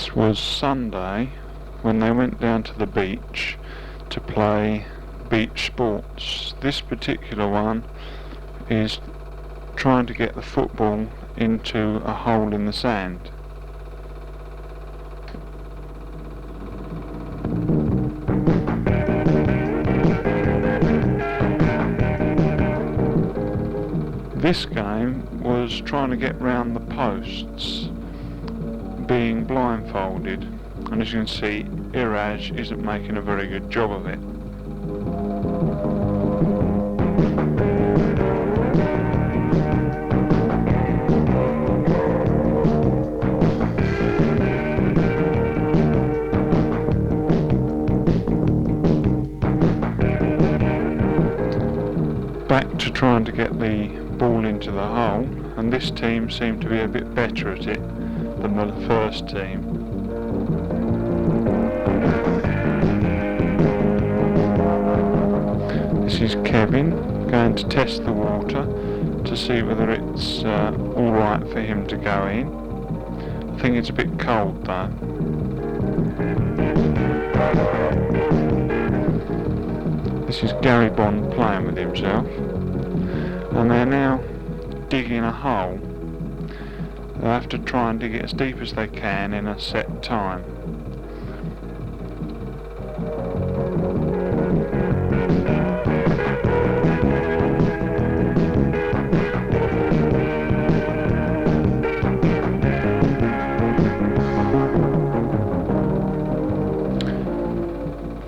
This was Sunday when they went down to the beach to play beach sports. This particular one is trying to get the football into a hole in the sand. This game was trying to get round the posts, being blindfolded, and as you can see, Iraj isn't making a very good job of it. Back to trying to get the ball into the hole, and this team seemed to be a bit better at it than the first team. This is Kevin going to test the water to see whether it's alright for him to go in. I think it's a bit cold though. This is Gary Bond playing with himself, and they're now digging a hole. They have to try and dig it as deep as they can in a set time.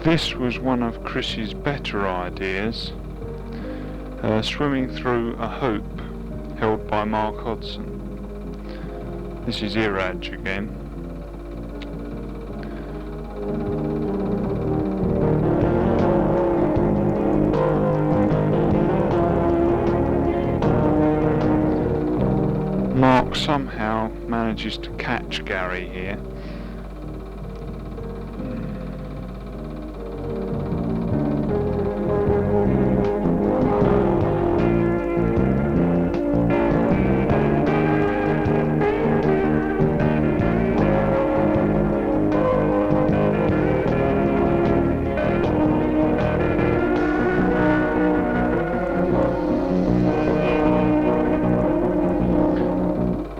This was one of Chris's better ideas, swimming through a hoop held by Mark Hodson. This is Iraj again. Mark somehow manages to catch Gary here.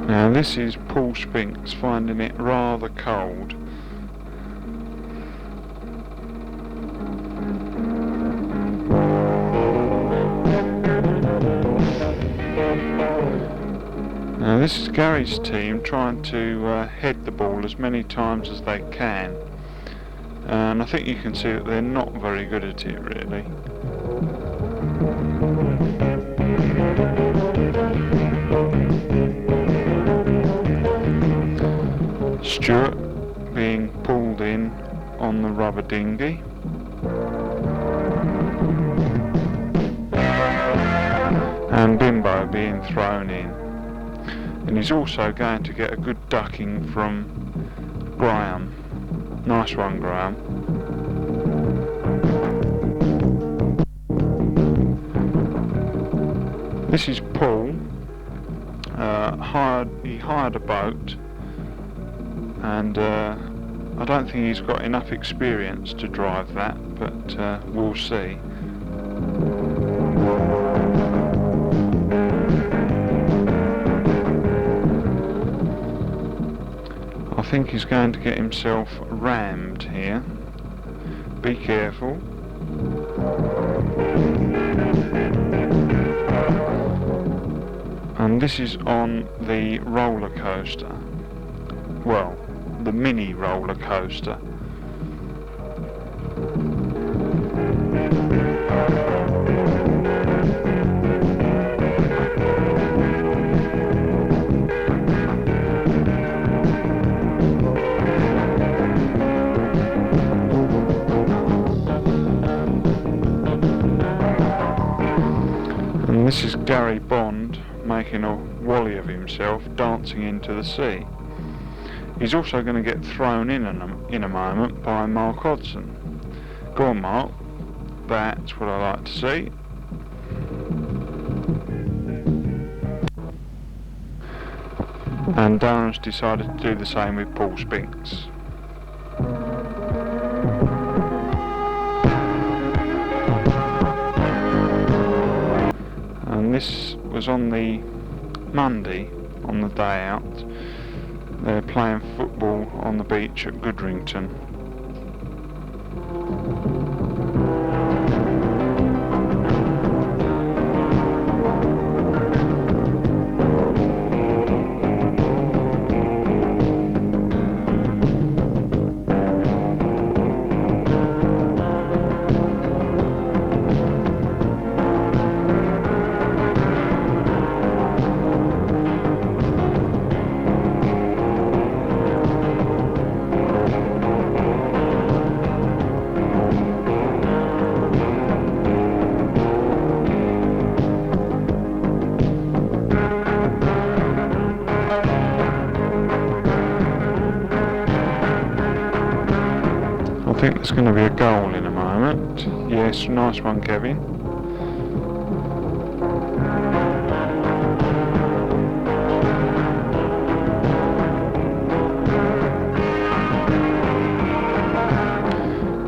Now this is Paul Spinks finding it rather cold. Now this is Gary's team trying to head the ball as many times as they can, and I think you can see that they're not very good at it really. Stuart being pulled in on the rubber dinghy. And Bimbo being thrown in. And he's also going to get a good ducking from Graham. Nice one, Graham. This is Paul. He hired a boat, and I don't think he's got enough experience to drive that, but we'll see. I think he's going to get himself rammed here. Be careful. And this is on the roller coaster. Well, the mini roller coaster. And this is Gary Bond making a wally of himself, dancing into the sea. He's also going to get thrown in a moment by Mark Hodson. Go on, Mark. That's what I like to see. And Darren's decided to do the same with Paul Spinks. This was on the Monday, on the day out. They're playing football on the beach at Goodrington. I think there's going to be a goal in a moment. Yes, nice one, Kevin.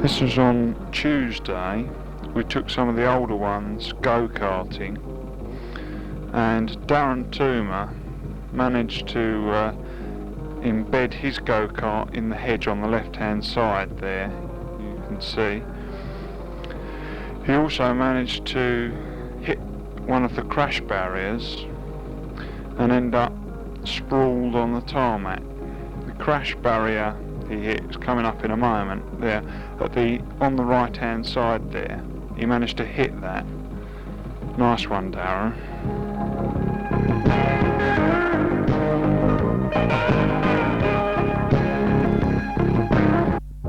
This was on Tuesday. We took some of the older ones go-karting, and Darren Toomer managed to embed his go-kart in the hedge on the left-hand side there, you can see. He also managed to hit one of the crash barriers and end up sprawled on the tarmac. The crash barrier he hit is coming up in a moment there on the right-hand side there. He managed to hit that. Nice one, Darren.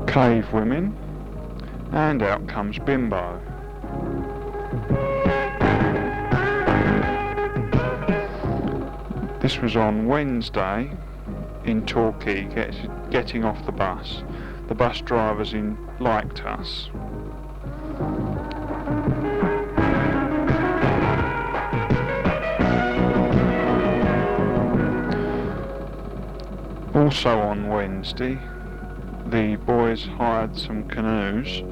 Cave women, and out comes Bimbo. This was on Wednesday in Torquay, getting off the bus. The bus drivers liked us. Also on Wednesday, the boys hired some canoes,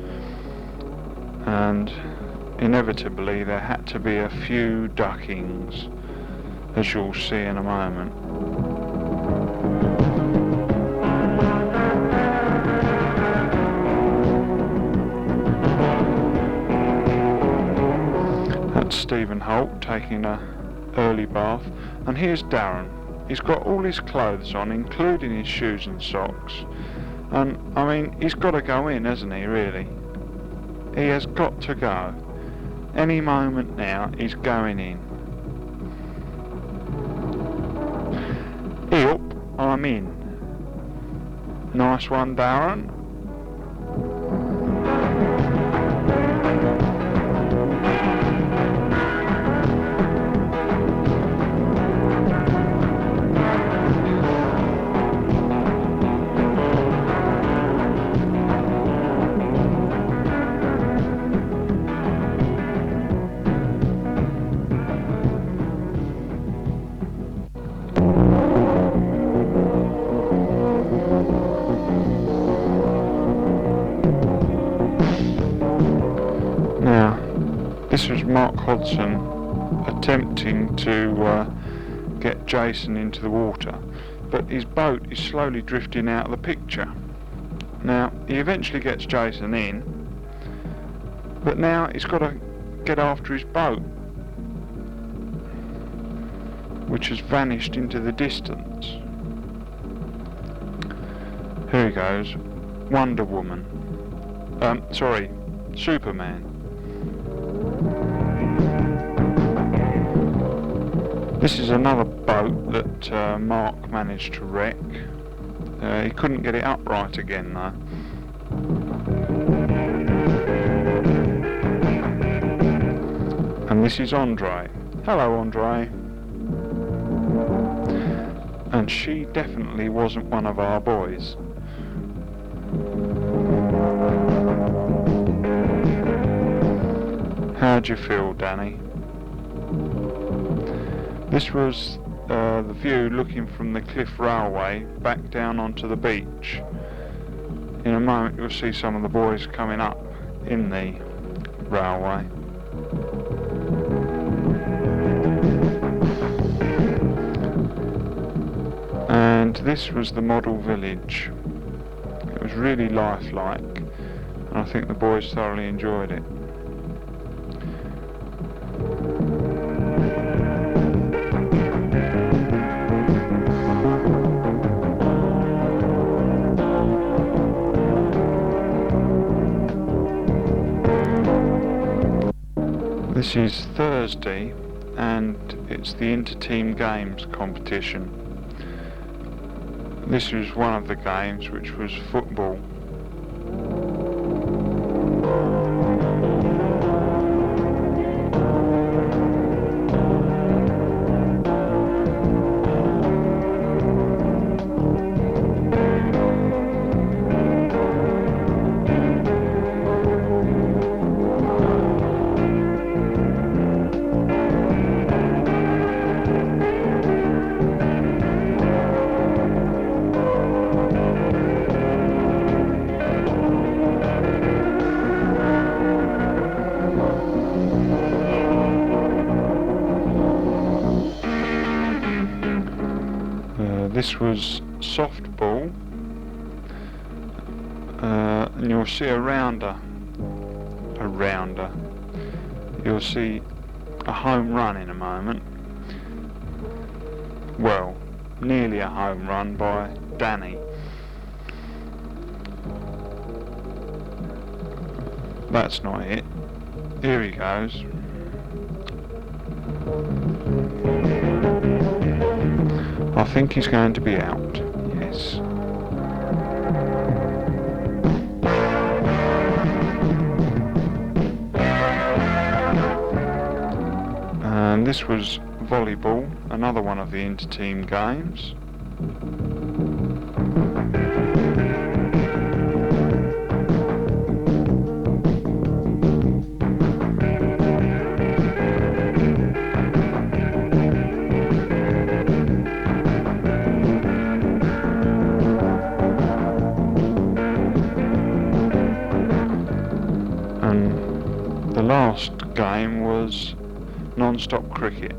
and inevitably there had to be a few duckings, as you'll see in a moment. That's Stephen Holt taking an early bath, and here's Darren. He's got all his clothes on, including his shoes and socks. And, I mean, he's got to go in, hasn't he, really? He has got to go. Any moment now, he's going in. Yep, I'm in. Nice one, Darren. This was Mark Hodson attempting to get Jason into the water, but his boat is slowly drifting out of the picture. Now, he eventually gets Jason in, but now he's got to get after his boat, which has vanished into the distance. Here he goes. Wonder Woman. Superman. This is another boat that Mark managed to wreck. He couldn't get it upright again though. And this is Andre. Hello, Andre. And she definitely wasn't one of our boys. How'd you feel, Danny? This was the view looking from the Cliff Railway back down onto the beach. In a moment you'll see some of the boys coming up in the railway. So this was the model village. It was really lifelike, and I think the boys thoroughly enjoyed it. This is Thursday, and it's the inter-team games competition. This was one of the games, which was football. This was softball, and you'll see a rounder. You'll see a home run in a moment. Well, nearly a home run by Danny. That's not it. Here he goes. I think he's going to be out, yes. And this was volleyball, another one of the inter-team games. And the last game was non-stop cricket.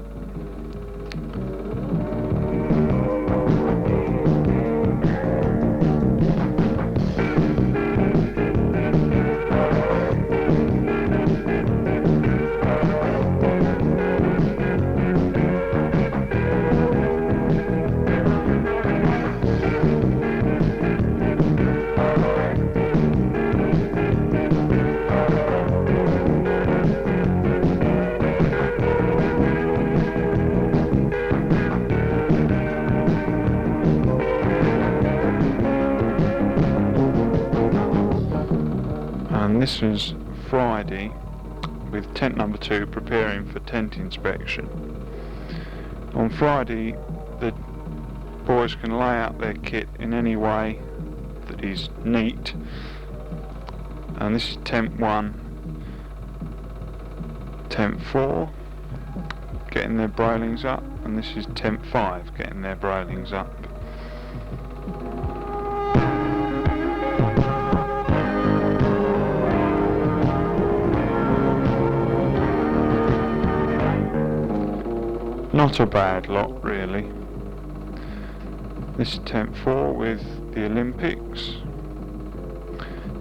And this is Friday, with tent number 2 preparing for tent inspection. On Friday, the boys can lay out their kit in any way that is neat. And this is tent 1, tent 4 getting their brailings up, and this is tent 5 getting their brailings up. Not a bad lot, really. This is tent 4 with the Olympics,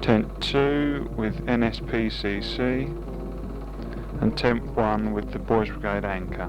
tent 2 with NSPCC, and tent 1 with the Boys Brigade Anchor.